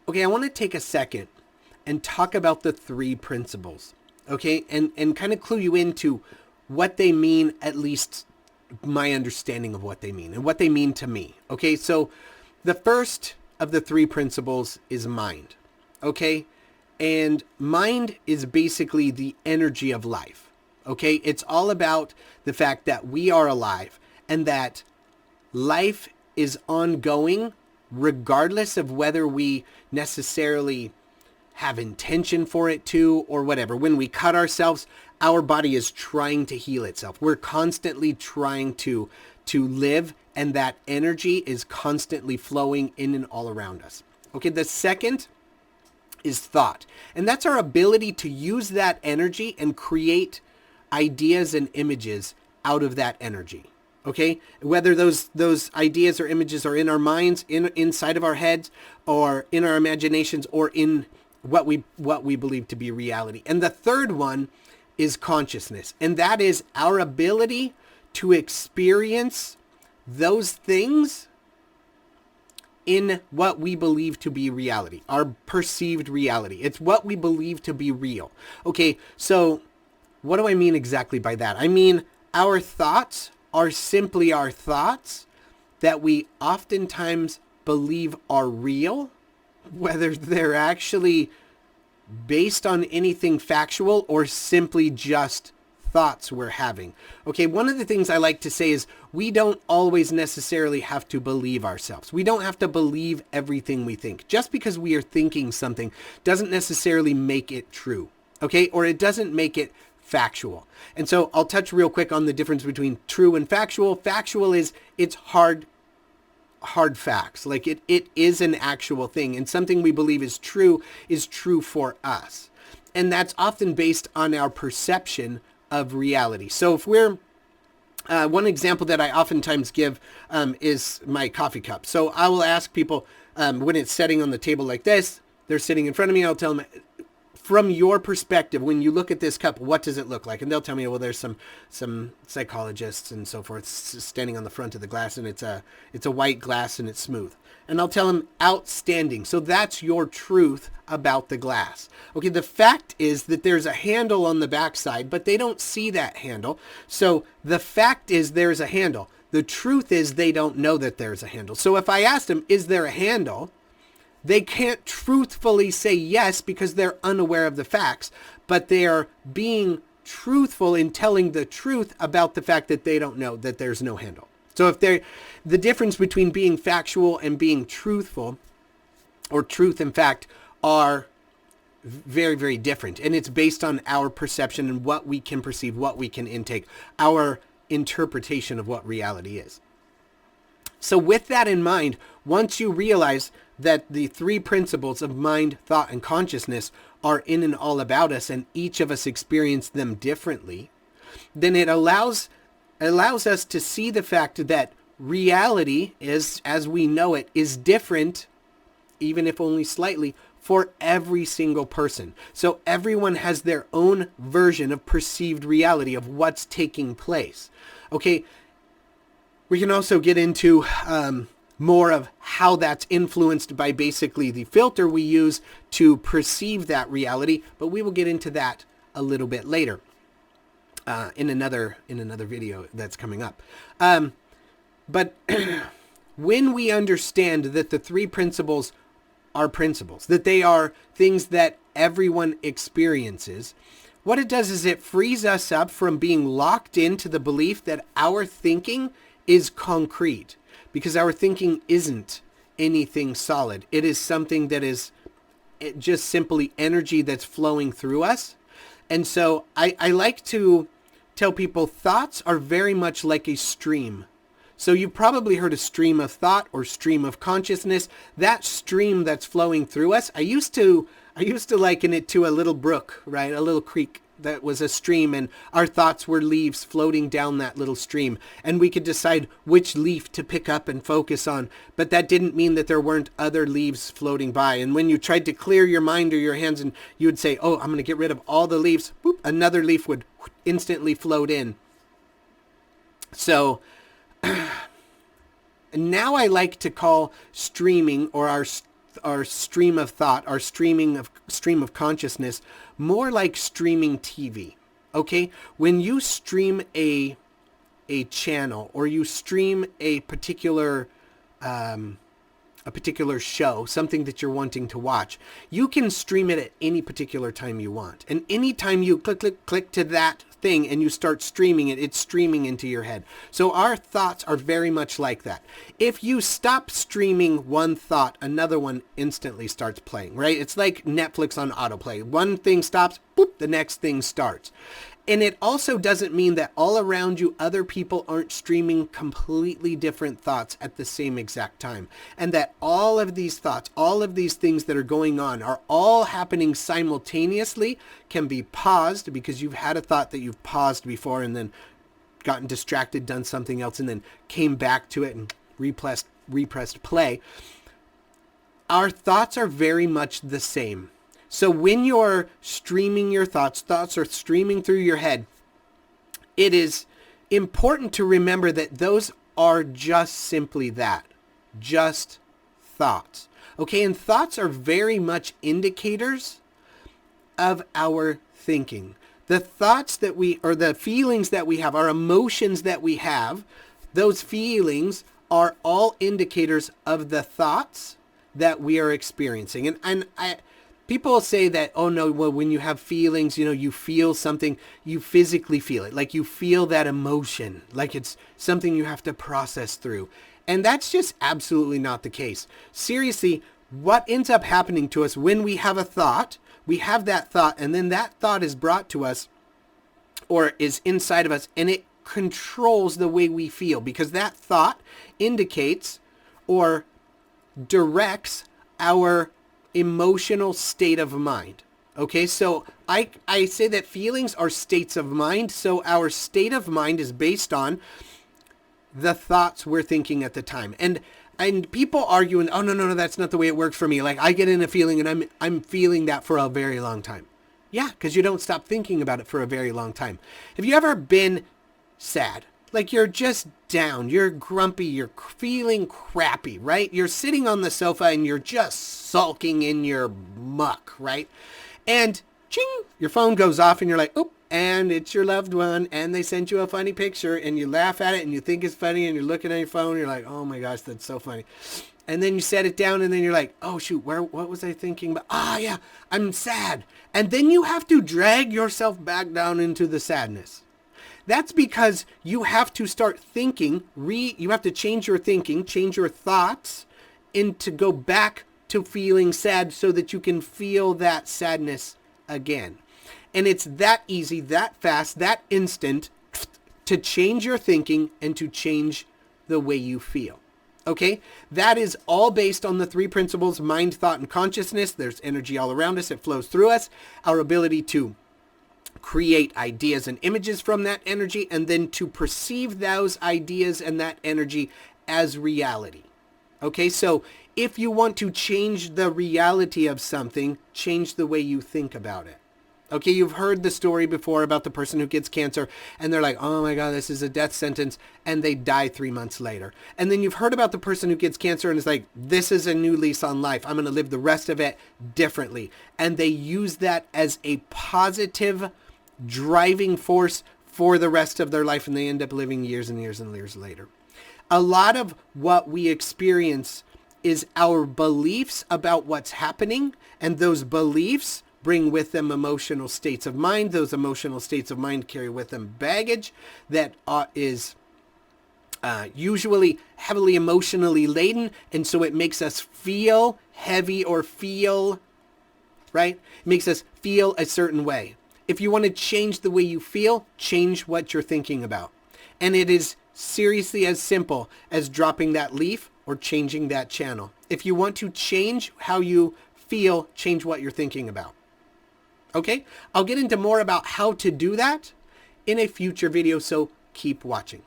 Okay, I want to take a second and talk about the three principles, okay? And kind of clue you into what they mean, at least my understanding of what they mean and what they mean to me, okay? So the first of the three principles is mind, okay? And mind is basically the energy of life, okay? It's all about the fact that we are alive and that life is ongoing regardless of whether we necessarily have intention for it to or whatever. When we cut ourselves, our body is trying to heal itself. We're constantly trying to live, and that energy is constantly flowing in and all around us. Okay, the second is thought. And that's our ability to use that energy and create ideas and images out of that energy. Okay, whether those ideas or images are in our minds, inside of our heads, or in our imaginations, or in what we believe to be reality. And the third one is consciousness, and that is our ability to experience those things in what we believe to be reality, our perceived reality. It's what we believe to be real. Okay, so what do I mean exactly by that? I mean, our thoughts are simply our thoughts that we oftentimes believe are real, whether they're actually based on anything factual or simply just thoughts we're having. Okay, one of the things I like to say is we don't always necessarily have to believe ourselves. We don't have to believe everything we think. Just because we are thinking something doesn't necessarily make it true, okay? Or it doesn't make it factual. And so I'll touch real quick on the difference between true and factual. Factual is it's hard facts. Like it is an actual thing, and something we believe is true for us. And that's often based on our perception of reality. So if we're one example that I oftentimes give is my coffee cup. So I will ask people when it's sitting on the table like this, they're sitting in front of me, I'll tell them, from your perspective, when you look at this cup, what does it look like? And they'll tell me, well, there's some psychologists and so forth standing on the front of the glass, and it's a white glass and it's smooth. And I'll tell them, outstanding. So that's your truth about the glass. Okay, the fact is that there's a handle on the backside, but they don't see that handle. So the fact is there's a handle. The truth is they don't know that there's a handle. So if I asked them, is there a handle? They can't truthfully say yes because they're unaware of the facts, but they are being truthful in telling the truth about the fact that they don't know that there's no handle. So if the difference between being factual and being truthful, or truth and fact, are very, very different. And it's based on our perception and what we can perceive, what we can intake, our interpretation of what reality is. So with that in mind, once you realize that the three principles of mind, thought, and consciousness are in and all about us, and each of us experience them differently, then it allows us to see the fact that reality is, as we know it, is different, even if only slightly, for every single person. So everyone has their own version of perceived reality of what's taking place. Okay, we can also get into more of how that's influenced by basically the filter we use to perceive that reality, but we will get into that a little bit later in another video that's coming up. But when we understand that the three principles are principles, that they are things that everyone experiences, what it does is it frees us up from being locked into the belief that our thinking is concrete, because our thinking isn't anything solid. It is something that is just simply energy that's flowing through us. And so I like to tell people thoughts are very much like a stream. So you've probably heard a stream of thought or stream of consciousness. That stream that's flowing through us, I used to liken it to a little brook, right? A little creek that was a stream, and our thoughts were leaves floating down that little stream. And we could decide which leaf to pick up and focus on. But that didn't mean that there weren't other leaves floating by. And when you tried to clear your mind or your hands, and you would say, oh, I'm going to get rid of all the leaves, whoop, another leaf would instantly float in. So now I like to call streaming, or our our stream of thought, our stream of consciousness, more like streaming TV. Okay, when you stream a channel, or you stream a particular show, something that you're wanting to watch, you can stream it at any particular time you want. And anytime you click to that thing and you start streaming it, it's streaming into your head. So our thoughts are very much like that. If you stop streaming one thought, another one instantly starts playing, right? It's like Netflix on autoplay. One thing stops, boop, the next thing starts. And it also doesn't mean that all around you, other people aren't streaming completely different thoughts at the same exact time. And that all of these thoughts, all of these things that are going on are all happening simultaneously, can be paused, because you've had a thought that you've paused before and then gotten distracted, done something else, and then came back to it and repressed play. Our thoughts are very much the same. So when you're streaming your thoughts are streaming through your head, it is important to remember that those are just simply that, just thoughts. Okay, and thoughts are very much indicators of our thinking. The thoughts that or the feelings that we have, our emotions that we have, those feelings are all indicators of the thoughts that we are experiencing. People say that, oh no, well, when you have feelings, you feel something, you physically feel it. Like you feel that emotion, like it's something you have to process through. And that's just absolutely not the case. Seriously, what ends up happening to us when we have a thought, we have that thought, and then that thought is brought to us or is inside of us, and it controls the way we feel, because that thought indicates or directs our emotional state of mind. Okay, so I say that feelings are states of mind. So our state of mind is based on the thoughts we're thinking at the time. And people arguing, oh no, that's not the way it works for me. Like I get in a feeling and I'm feeling that for a very long time. Yeah, because you don't stop thinking about it for a very long time. Have you ever been sad? Like you're just down, you're grumpy, you're feeling crappy, right? You're sitting on the sofa and you're just sulking in your muck, right? And ching, your phone goes off and you're like, oop, and it's your loved one and they sent you a funny picture and you laugh at it and you think it's funny and you're looking at your phone and you're like, oh my gosh, that's so funny. And then you set it down and then you're like, oh shoot, what was I thinking about? Yeah, I'm sad. And then you have to drag yourself back down into the sadness. That's because you have to start thinking, you have to change your thinking, change your thoughts, and to go back to feeling sad so that you can feel that sadness again. And it's that easy, that fast, that instant to change your thinking and to change the way you feel. Okay? That is all based on the three principles: mind, thought, and consciousness. There's energy all around us. It flows through us. Our ability to create ideas and images from that energy, and then to perceive those ideas and that energy as reality. Okay, so if you want to change the reality of something, change the way you think about it. Okay, you've heard the story before about the person who gets cancer and they're like, oh my God, this is a death sentence, and they die 3 months later. And then you've heard about the person who gets cancer and is like, this is a new lease on life. I'm going to live the rest of it differently. And they use that as a positive driving force for the rest of their life, and they end up living years and years and years later. A lot of what we experience is our beliefs about what's happening, and those beliefs bring with them emotional states of mind. Those emotional states of mind carry with them baggage that is usually heavily emotionally laden, and so it makes us feel heavy or feel, right? It makes us feel a certain way. If you want to change the way you feel, change what you're thinking about. And it is seriously as simple as dropping that leaf or changing that channel. If you want to change how you feel, change what you're thinking about. Okay? I'll get into more about how to do that in a future video, so keep watching.